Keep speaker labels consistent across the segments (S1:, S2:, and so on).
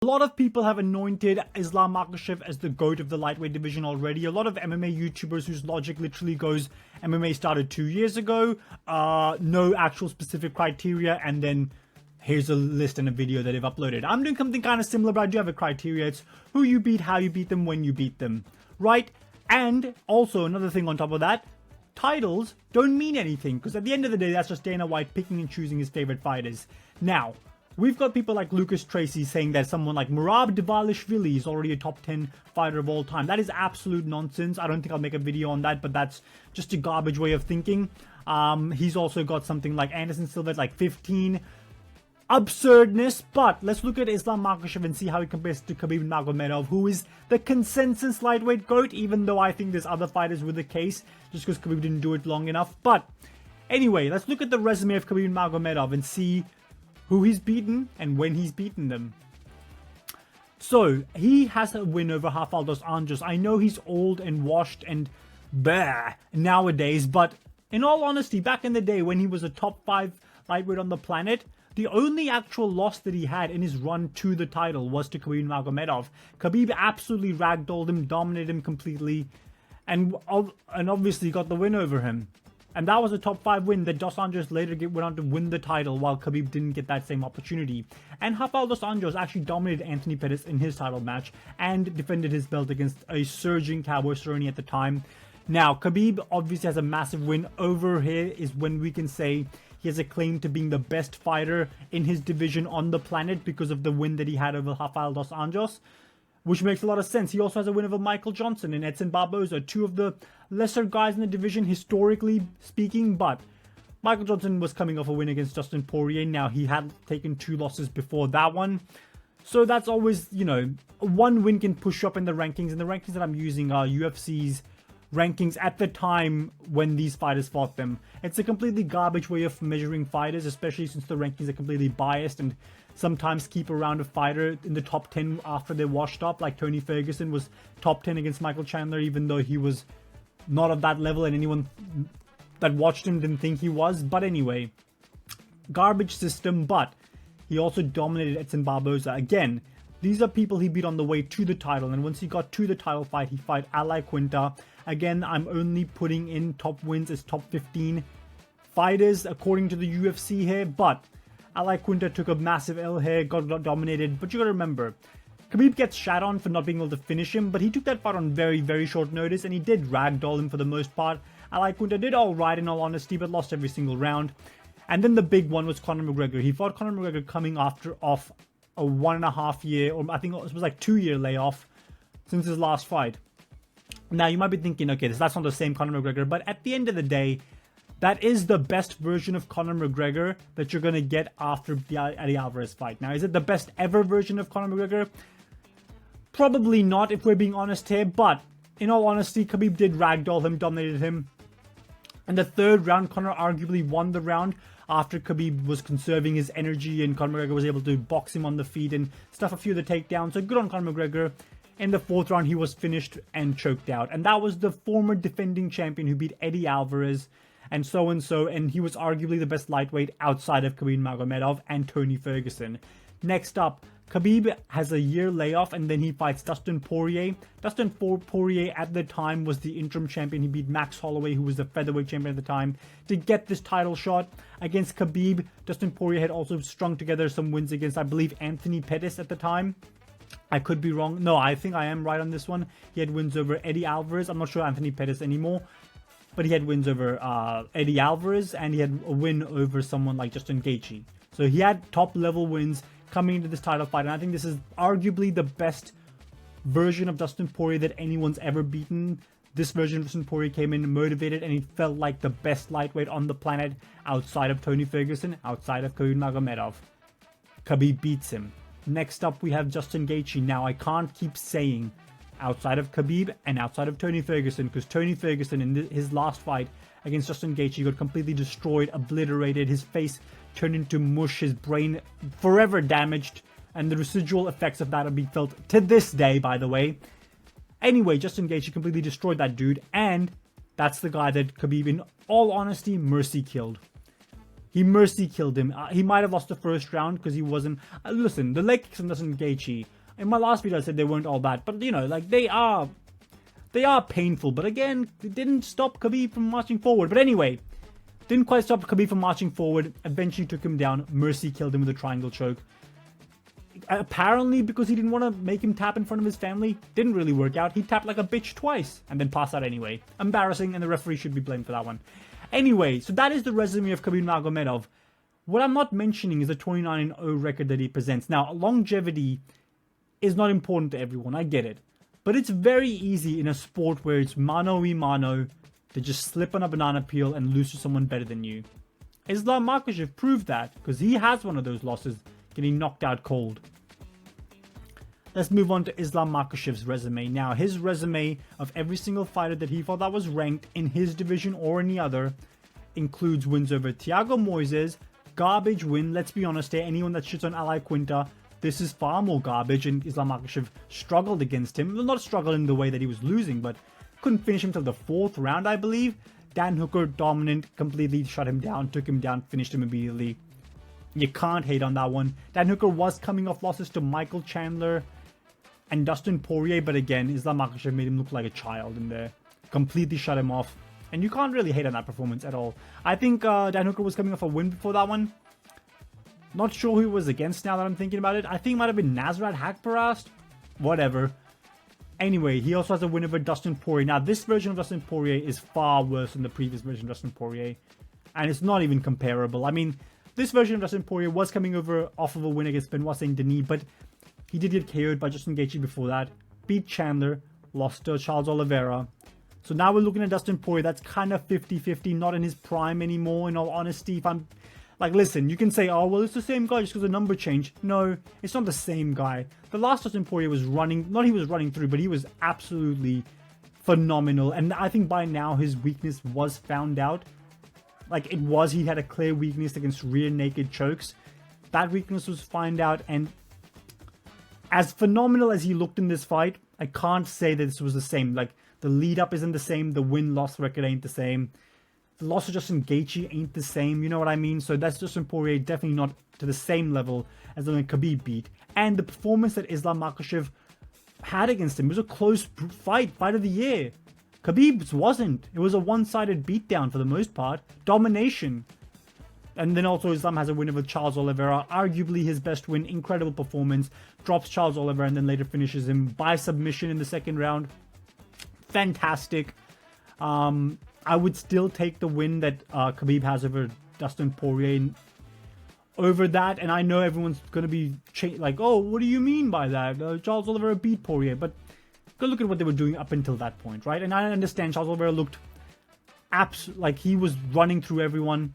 S1: A lot of people have anointed Islam Makhachev as the GOAT of the lightweight division already. A lot of MMA YouTubers whose logic literally goes, MMA started 2 years ago, no actual specific criteria, and then here's a list and a video that they've uploaded. I'm doing something kind of similar, but I do have a criteria. It's who you beat, how you beat them, when you beat them, right? And also another thing on top of that, titles don't mean anything, because at the end of the day, that's just Dana White picking and choosing his favorite fighters. Now, we've got people like Lucas Tracy saying that someone like Merab Dvalishvili is already a top 10 fighter of all time. That is absolute nonsense. I don't think I'll make a video on that, but that's just a garbage way of thinking. He's also got something like Anderson Silva at like 15. Absurdness, but let's look at Islam Makhachev and see how he compares to Khabib Nurmagomedov, who is the consensus lightweight GOAT, even though I think there's other fighters with the case, just because Khabib didn't do it long enough. But anyway, let's look at the resume of Khabib Nurmagomedov and see who he's beaten and when he's beaten them. So, he has a win over Rafael dos Anjos. I know he's old and washed and bleh nowadays, but in all honesty, back in the day when he was a top 5 lightweight on the planet, the only actual loss that he had in his run to the title was to Khabib Nurmagomedov. Khabib absolutely ragdolled him, dominated him completely, and obviously got the win over him. And that was a top 5 win that Dos Anjos later went on to win the title, while Khabib didn't get that same opportunity. And Rafael dos Anjos actually dominated Anthony Pettis in his title match and defended his belt against a surging Cowboy Cerrone at the time. Now, Khabib obviously has a massive win. Over here is when we can say he has a claim to being the best fighter in his division on the planet because of the win that he had over Rafael dos Anjos, which makes a lot of sense. He also has a win over Michael Johnson and Edson Barboza, two of the lesser guys in the division, historically speaking, but Michael Johnson was coming off a win against Dustin Poirier. Now, he had taken 2 losses before that one. So that's always, you know, one win can push up in the rankings, and the rankings that I'm using are UFC's rankings at the time when these fighters fought them. It's a completely garbage way of measuring fighters, especially since the rankings are completely biased and sometimes keep around a fighter in the top 10 after they're washed up, like Tony Ferguson was top 10 against Michael Chandler, even though he was not of that level and anyone that watched him didn't think he was. But anyway, garbage system, but he also dominated Edson Barboza. Again, these are people he beat on the way to the title, and once he got to the title fight, he fought Al Quinta. Again, I'm only putting in top wins as top 15 fighters according to the UFC here, but Al Quinta took a massive L here, got dominated. But you gotta remember, Khabib gets shat on for not being able to finish him, but he took that fight on very, very short notice, and he did ragdoll him for the most part. Al Quinta did alright in all honesty, but lost every single round. And then the big one was Conor McGregor. He fought Conor McGregor coming off a 1.5 year, or I think it was like 2-year layoff since his last fight. Now, you might be thinking, okay, that's not the same Conor McGregor, but at the end of the day, that is the best version of Conor McGregor that you're going to get after the Eddie Alvarez fight. Now, is it the best ever version of Conor McGregor? Probably not, if we're being honest here, but in all honesty, Khabib did ragdoll him, dominated him. In the 3rd round, Conor arguably won the round after Khabib was conserving his energy and Conor McGregor was able to box him on the feet and stuff a few of the takedowns. So good on Conor McGregor. In the 4th round, he was finished and choked out. And that was the former defending champion who beat Eddie Alvarez and so, and he was arguably the best lightweight outside of Khabib Nurmagomedov and Tony Ferguson. Next up, Khabib has a year layoff and then he fights Dustin Poirier. Dustin Poirier at the time was the interim champion. He beat Max Holloway, who was the featherweight champion at the time, to get this title shot against Khabib. Dustin Poirier had also strung together some wins against, I believe, Anthony Pettis at the time. I could be wrong. No, I think I am right on this one. He had wins over Eddie Alvarez. I'm not sure Anthony Pettis anymore, but he had wins over Eddie Alvarez, and he had a win over someone like Justin Gaethje. So he had top level wins coming into this title fight, and I think this is arguably the best version of Dustin Poirier that anyone's ever beaten. This version of Dustin Poirier came in motivated, and he felt like the best lightweight on the planet outside of Tony Ferguson, outside of Khabib Nurmagomedov. Khabib beats him. Next up, we have Justin Gaethje. Now, I can't keep saying outside of Khabib and outside of Tony Ferguson, because Tony Ferguson in his last fight against Justin Gaethje got completely destroyed, obliterated, his face turned into mush, his brain forever damaged, and the residual effects of that are being felt to this day, by the way. Anyway, Justin Gaethje completely destroyed that dude, and that's the guy that Khabib, in all honesty, mercy killed. He mercy killed him. He might have lost the first round because he wasn't... listen, the leg kicks on Dustin Gaethje, in my last video I said they weren't all bad. But, you know, like, they are painful. But again, it didn't stop Khabib from marching forward. But anyway, didn't quite stop Khabib from marching forward. Eventually took him down. Mercy killed him with a triangle choke. Apparently because he didn't want to make him tap in front of his family. Didn't really work out. He tapped like a bitch twice and then passed out anyway. Embarrassing, and the referee should be blamed for that one. Anyway, so that is the resume of Khabib Nurmagomedov. What I'm not mentioning is the 29-0 record that he presents. Now, longevity is not important to everyone. I get it. But it's very easy in a sport where it's mano-a-mano to just slip on a banana peel and lose to someone better than you. Islam Makhachev proved that because he has one of those losses, getting knocked out cold. Let's move on to Islam Makhachev's resume. Now, his resume of every single fighter that he fought that was ranked in his division or any other includes wins over Thiago Moises, garbage win. Let's be honest here, anyone that shits on Ali Quinta, this is far more garbage, and Islam Makhachev struggled against him. Well, not struggled in the way that he was losing, but couldn't finish him till the 4th round, I believe. Dan Hooker, dominant, completely shut him down, took him down, finished him immediately. You can't hate on that one. Dan Hooker was coming off losses to Michael Chandler and Dustin Poirier, but again, Islam Makhachev made him look like a child in there. Completely shut him off. And you can't really hate on that performance at all. I think Dan Hooker was coming off a win before that one. Not sure who he was against now that I'm thinking about it. I think it might have been Nasrat Haqparast. Whatever. Anyway, he also has a win over Dustin Poirier. Now, this version of Dustin Poirier is far worse than the previous version of Dustin Poirier. And it's not even comparable. I mean, this version of Dustin Poirier was coming over off of a win against Benoit Saint Denis, but he did get KO'd by Justin Gaethje before that. Beat Chandler, lost to Charles Oliveira. So now we're looking at Dustin Poirier. That's kind of 50-50, not in his prime anymore, in all honesty. If I'm like, listen, you can say, oh, well, it's the same guy just because the number changed. No, it's not the same guy. The last Dustin Poirier was running, not he was running through, but he was absolutely phenomenal. And I think by now his weakness was found out. Like, it was, he had a clear weakness against rear naked chokes. That weakness was found out, and as phenomenal as he looked in this fight, I can't say that this was the same. Like, the lead up isn't the same, the win-loss record ain't the same. The loss of Justin Gaethje ain't the same, you know what I mean? So that's Dustin Poirier definitely not to the same level as the one Khabib beat. And the performance that Islam Makhachev had against him was a close fight of the year. Khabib's wasn't. It was a one-sided beatdown for the most part. Domination. And then also Islam has a win over Charles Oliveira. Arguably his best win. Incredible performance. Drops Charles Oliveira and then later finishes him by submission in the second round. Fantastic. I would still take the win that Khabib has over Dustin Poirier over that. And I know everyone's going to be like, oh, what do you mean by that? Charles Oliveira beat Poirier. But go look at what they were doing up until that point, right? And I understand Charles Oliveira looked like he was running through everyone.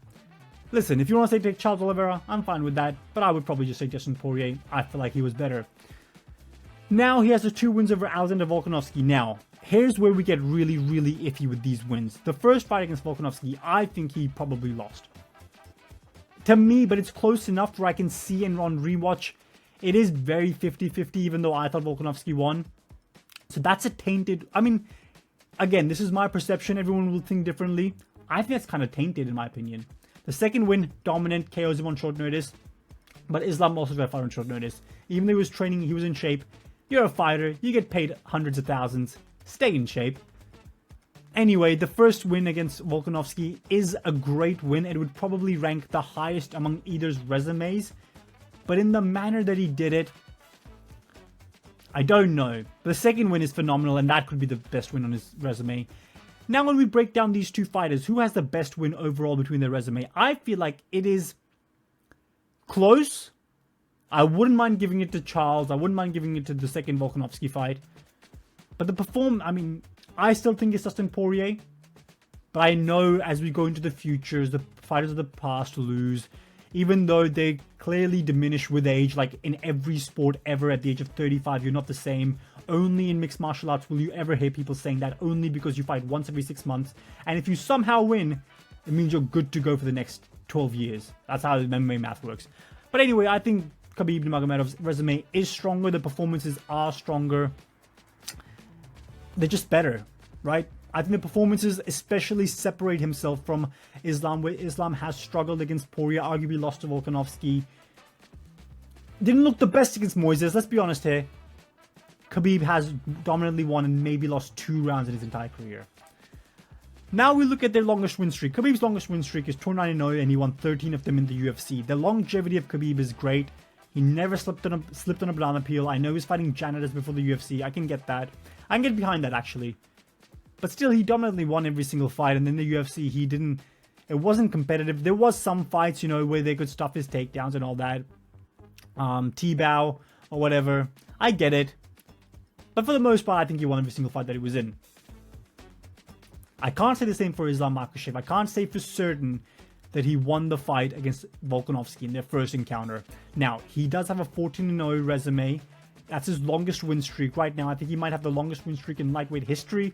S1: Listen, if you want to say take Charles Oliveira, I'm fine with that. But I would probably just say Dustin Poirier. I feel like he was better. Now he has the 2 wins over Alexander Volkanovski. Now, here's where we get really, really iffy with these wins. The first fight against Volkanovski, I think he probably lost. To me, but it's close enough where I can see and on rewatch, it is very 50-50, even though I thought Volkanovski won. So that's a tainted... I mean, again, this is my perception. Everyone will think differently. I think that's kind of tainted, in my opinion. The second win, dominant, KOs him on short notice. But Islam also got fight on short notice. Even though he was training, he was in shape. You're a fighter. You get paid hundreds of thousands. Stay in shape. Anyway, the first win against Volkanovski is a great win. It would probably rank the highest among either's resumes. But in the manner that he did it, I don't know. The second win is phenomenal, and that could be the best win on his resume. Now, when we break down these two fighters, who has the best win overall between their resume? I feel like it is close. I wouldn't mind giving it to Charles. I wouldn't mind giving it to the second Volkanovski fight. But I still think it's Dustin Poirier. But I know as we go into the futures, the fighters of the past lose. Even though they clearly diminish with age, like in every sport ever, at the age of 35, you're not the same. Only in mixed martial arts will you ever hear people saying that, only because you fight once every 6 months. And if you somehow win, it means you're good to go for the next 12 years. That's how the MMA math works. But anyway, I think Khabib Nurmagomedov's resume is stronger. The performances are stronger. They're just better, right? I think the performances especially separate himself from Islam, where Islam has struggled against Poirier, arguably lost to Volkanovski. Didn't look the best against Moises, let's be honest here. Khabib has dominantly won and maybe lost 2 rounds in his entire career. Now we look at their longest win streak. Khabib's longest win streak is 29-0 and he won 13 of them in the UFC. The longevity of Khabib is great. He never slipped on a banana peel. I know he's fighting janitors before the UFC. I can get that. I can get behind that actually. But still, he dominantly won every single fight. And in the UFC, he didn't... It wasn't competitive. There was some fights, you know, where they could stuff his takedowns and all that. T-bow or whatever. I get it. But for the most part, I think he won every single fight that he was in. I can't say the same for Islam Makhachev. I can't say for certain that he won the fight against Volkanovski in their first encounter. Now, he does have a 14-0 resume. That's his longest win streak right now. I think he might have the longest win streak in lightweight history.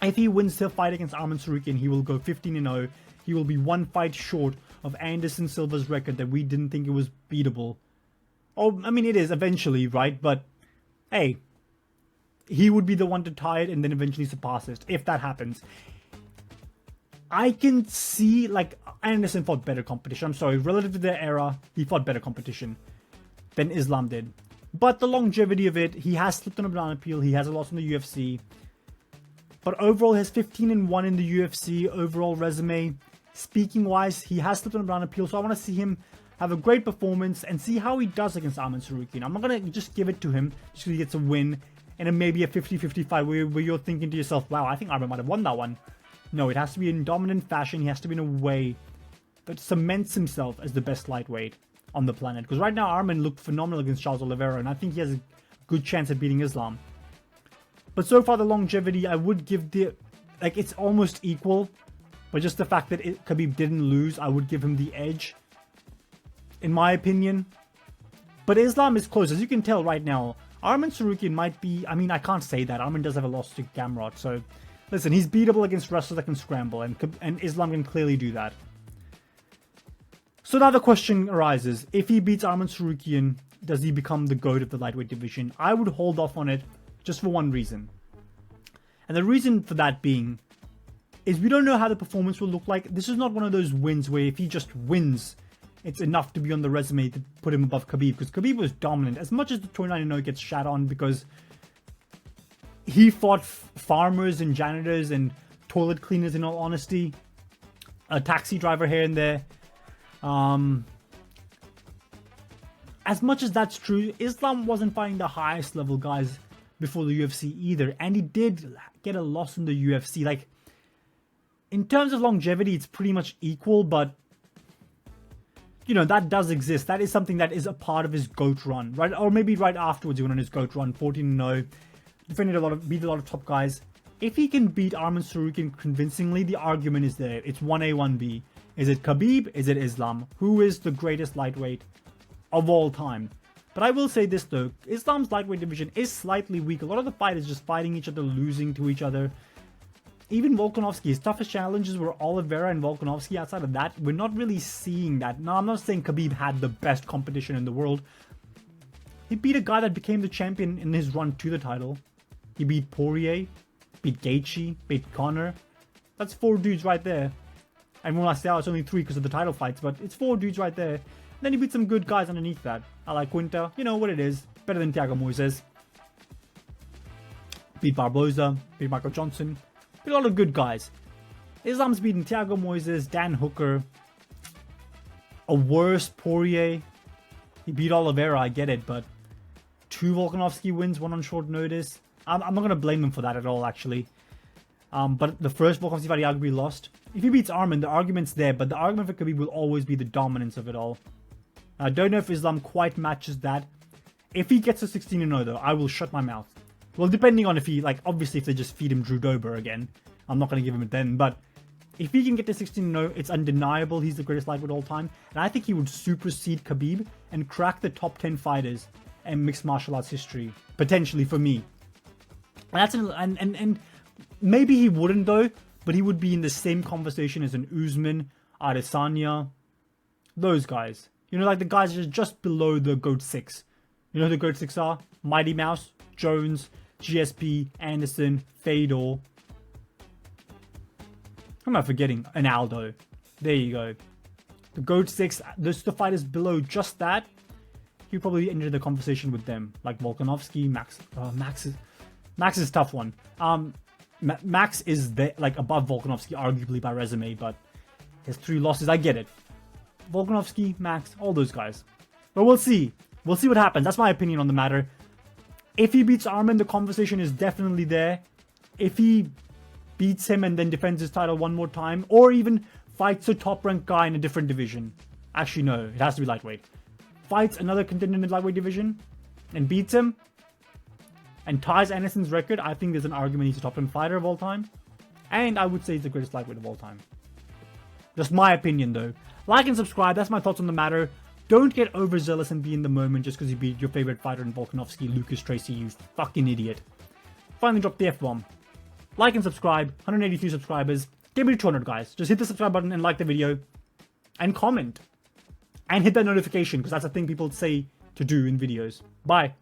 S1: If he wins the fight against Arman Tsyrukan, he will go 15-0. He will be 1 fight short of Anderson Silva's record that we didn't think it was beatable. Oh, I mean, it is eventually, right? But, hey, he would be the one to tie it and then eventually surpass it, if that happens. I can see, like, Anderson fought better competition. I'm sorry, relative to their era, he fought better competition than Islam did. But the longevity of it, he has slipped on a banana peel, he has a loss in the UFC. But overall, he has 15-1 in the UFC overall resume. Speaking wise, he has slipped on a banana peel, so I want to see him have a great performance and see how he does against Arman Tsyrukan. I'm not going to just give it to him just so he gets a win and it may be a 50-50 fight where you're thinking to yourself, wow, I think Arman might have won that one. No, it has to be in dominant fashion. He has to be in a way that cements himself as the best lightweight on the planet. Because right now, Arman looked phenomenal against Charles Oliveira, and I think he has a good chance at beating Islam. But so far, the longevity, I would give the... Like, it's almost equal. But just the fact that Khabib didn't lose, I would give him the edge. In my opinion. But Islam is close. As you can tell right now, Arman Tsyrukan might be... I mean, I can't say that. Arman does have a loss to Gamrot, so... Listen, he's beatable against wrestlers that can scramble, and Islam can clearly do that. So now the question arises, if he beats Arman Tsyrukan, does he become the GOAT of the lightweight division? I would hold off on it just for one reason. And the reason for that being, is we don't know how the performance will look like. This is not one of those wins where if he just wins, it's enough to be on the resume to put him above Khabib, because Khabib was dominant. As much as the 29-0 gets shat on because he fought farmers and janitors and toilet cleaners, in all honesty. A taxi driver here and there. As much as that's true, Islam wasn't fighting the highest level guys before the UFC either. And he did get a loss in the UFC. Like, in terms of longevity, it's pretty much equal, but you know, that does exist. That is something that is a part of his GOAT run, right? Or maybe right afterwards he went on his GOAT run, 14-0. Defended beat a lot of top guys. If he can beat Arman Tsyrukan convincingly, the argument is there. It's 1A, 1B. Is it Khabib? Is it Islam? Who is the greatest lightweight of all time? But I will say this though, Islam's lightweight division is slightly weak. A lot of the fight is just fighting each other, losing to each other. Even Volkanovski, his toughest challenges were Oliveira and Volkanovski. Outside of that, we're not really seeing that. Now, I'm not saying Khabib had the best competition in the world. He beat a guy that became the champion in his run to the title. He beat Poirier, beat Gaethje, beat Conor. That's 4 dudes right there. And when I say it's only 3 because of the title fights, but it's 4 dudes right there. And then he beat some good guys underneath that. I like Quinta, you know what it is. Better than Thiago Moises. Beat Barboza, beat Michael Johnson. Beat a lot of good guys. Islam's beaten Thiago Moises, Dan Hooker. A worse Poirier. He beat Oliveira, I get it, but 2 Volkanovski wins, 1 on short notice. I'm not going to blame him for that at all, actually. But the first Volkanovski fight he arguably lost. If he beats Arman, the argument's there, but the argument for Khabib will always be the dominance of it all. I don't know if Islam quite matches that. If he gets a 16-0 though, I will shut my mouth. Well, depending on if he, like, obviously if they just feed him Drew Dober again, I'm not going to give him it then, but if he can get to 16-0, it's undeniable he's the greatest lightweight of all time, and I think he would supersede Khabib and crack the top 10 fighters in mixed martial arts history, potentially for me. And maybe he wouldn't though, but he would be in the same conversation as an Usman, Adesanya, those guys. You know, like the guys just below the GOAT 6. You know who the GOAT 6 are? Mighty Mouse, Jones, GSP, Anderson, Fedor. Who am I forgetting? An Aldo. There you go. The GOAT 6, the fighters below just that, you probably enter the conversation with them. Like Volkanovski, Max is a tough one. Max is like above Volkanovski arguably by resume, but his 3 losses, I get it. Volkanovski, Max, all those guys. But we'll see. We'll see what happens. That's my opinion on the matter. If he beats Arman, the conversation is definitely there. If he beats him and then defends his title one more time, or even fights a top-ranked guy in a different division. Actually, no, it has to be lightweight. Fights another contender in the lightweight division and beats him and ties Anderson's record, I think there's an argument he's a top-ranked fighter of all time. And I would say he's the greatest lightweight of all time. Just my opinion, though. Like and subscribe. That's my thoughts on the matter. Don't get overzealous and be in the moment just because you beat your favorite fighter in Volkanovski, Lucas Tracy, you fucking idiot. Finally dropped the F-bomb. Like and subscribe. 183 subscribers. Get me to 200, guys. Just hit the subscribe button and like the video. And comment. And hit that notification, because that's a thing people say to do in videos. Bye.